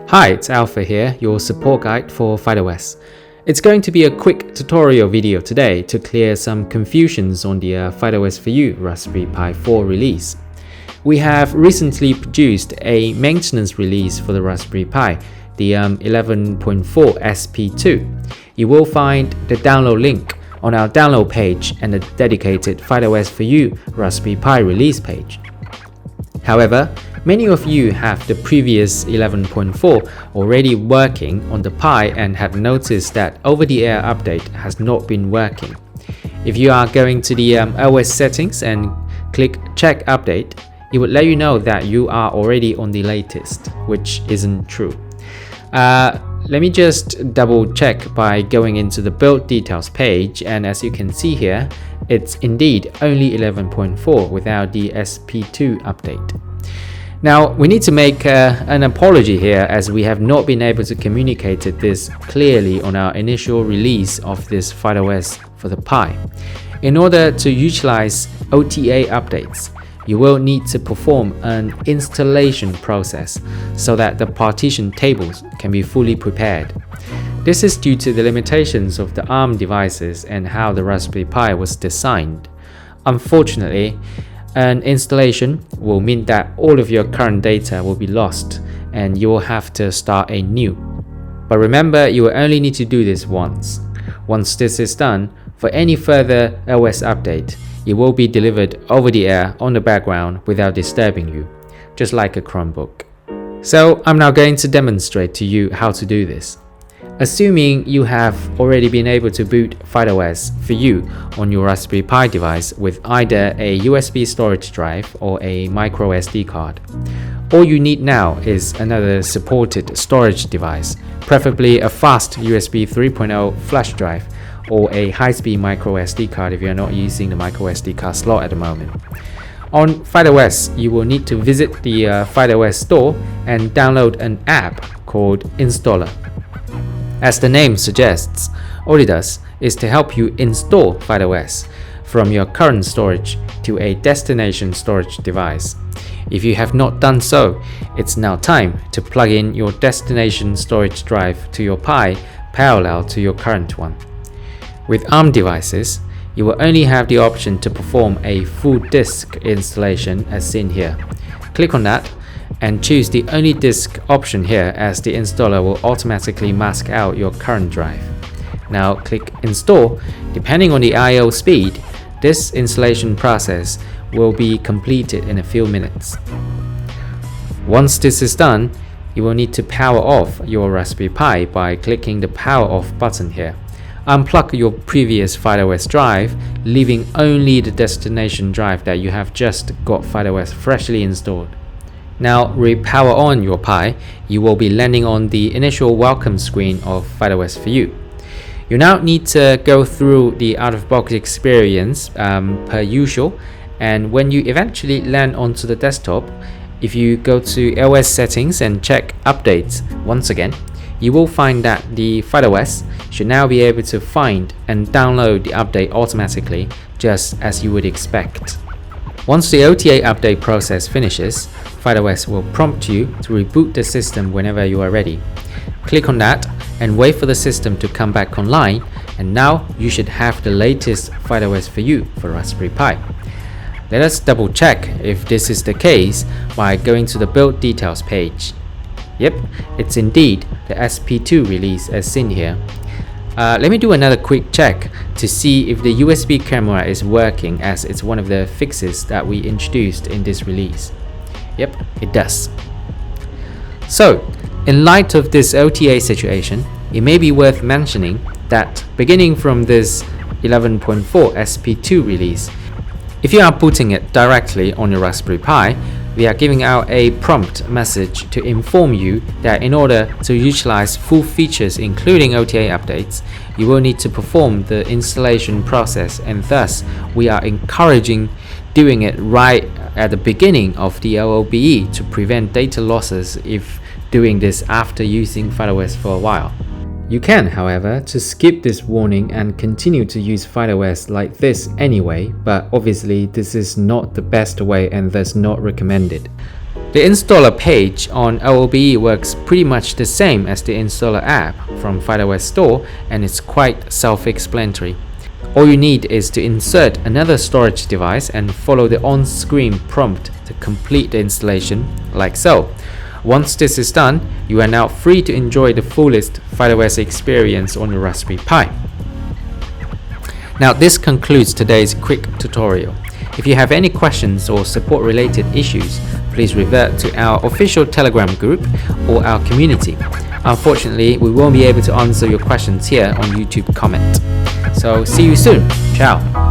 Hi, it's Alpha here, your support guide for FydeOS. It's going to be a quick tutorial video today to clear some confusions on the FydeOS for You Raspberry Pi 4 release. We have recently produced a maintenance release for the Raspberry Pi, the 11.4 SP2. You will find the download link on our download page and the dedicated FydeOS for You Raspberry Pi release page. However, many of you have the previous 11.4 already working on the Pi and have noticed that over-the-air update has not been working. If you are going to the OS settings and click check update, it would let you know that you are already on the latest, which isn't true. Let me just double check by going into the build details page, and as you can see here, it's indeed only 11.4 without the SP2 update. Now, we need to make an apology here, as we have not been able to communicate this clearly on our initial release of this FydeOS for the Pi. In order to utilize OTA updates, you will need to perform an installation process so that the partition tables can be fully prepared. This is due to the limitations of the ARM devices and how the Raspberry Pi was designed. Unfortunately, an installation will mean that all of your current data will be lost and you will have to start anew. But remember, you will only need to do this once. Once this is done, for any further OS update, it will be delivered over the air on the background without disturbing you, just like a Chromebook. So I'm now going to demonstrate to you how to do this. Assuming you have already been able to boot FydeOS for You on your Raspberry Pi device with either a USB storage drive or a micro SD card. All you need now is another supported storage device, preferably a fast USB 3.0 flash drive or a high-speed micro SD card if you're not using the micro SD card slot at the moment. On FydeOS, you will need to visit the FydeOS store and download an app called Installer. As the name suggests, all it does is to help you install FydeOS from your current storage to a destination storage device. If you have not done so, it's now time to plug in your destination storage drive to your Pi parallel to your current one. With ARM devices, you will only have the option to perform a full disk installation as seen here. Click on that and choose the only disk option here, as the installer will automatically mask out your current drive. Now click install. Depending on the I/O speed, this installation process will be completed in a few minutes. Once this is done, you will need to power off your Raspberry Pi by clicking the power off button here. Unplug your previous FydeOS drive, leaving only the destination drive that you have just got FydeOS freshly installed. Now re-power on your Pi, you will be landing on the initial welcome screen of FydeOS for You. You now need to go through the out-of-box experience per usual, and when you eventually land onto the desktop, if you go to OS settings and check updates once again, you will find that the FydeOS should now be able to find and download the update automatically, just as you would expect. Once the OTA update process finishes, FydeOS will prompt you to reboot the system whenever you are ready. Click on that and wait for the system to come back online, and now you should have the latest FydeOS for You for Raspberry Pi. Let us double check if this is the case by going to the build details page. Yep, it's indeed the SP2 release as seen here. Let me do another quick check to see if the USB camera is working, as it's one of the fixes that we introduced in this release. Yep, it does. So, in light of this OTA situation, it may be worth mentioning that beginning from this 11.4 SP2 release, if you are booting it directly on your Raspberry Pi, we are giving out a prompt message to inform you that in order to utilize full features including OTA updates, you will need to perform the installation process, and thus we are encouraging doing it right at the beginning of the OOBE to prevent data losses if doing this after using FydeOS for a while. You can, however, to skip this warning and continue to use FydeOS like this anyway, but obviously this is not the best way and thus not recommended. The installer page on OOBE works pretty much the same as the installer app from FydeOS Store, and it's quite self-explanatory. All you need is to insert another storage device and follow the on-screen prompt to complete the installation, like so. Once this is done, you are now free to enjoy the fullest FydeOS experience on your Raspberry Pi. Now this concludes today's quick tutorial. If you have any questions or support related issues, please revert to our official Telegram group or our community. Unfortunately, we won't be able to answer your questions here on YouTube comment. So see you soon. Ciao.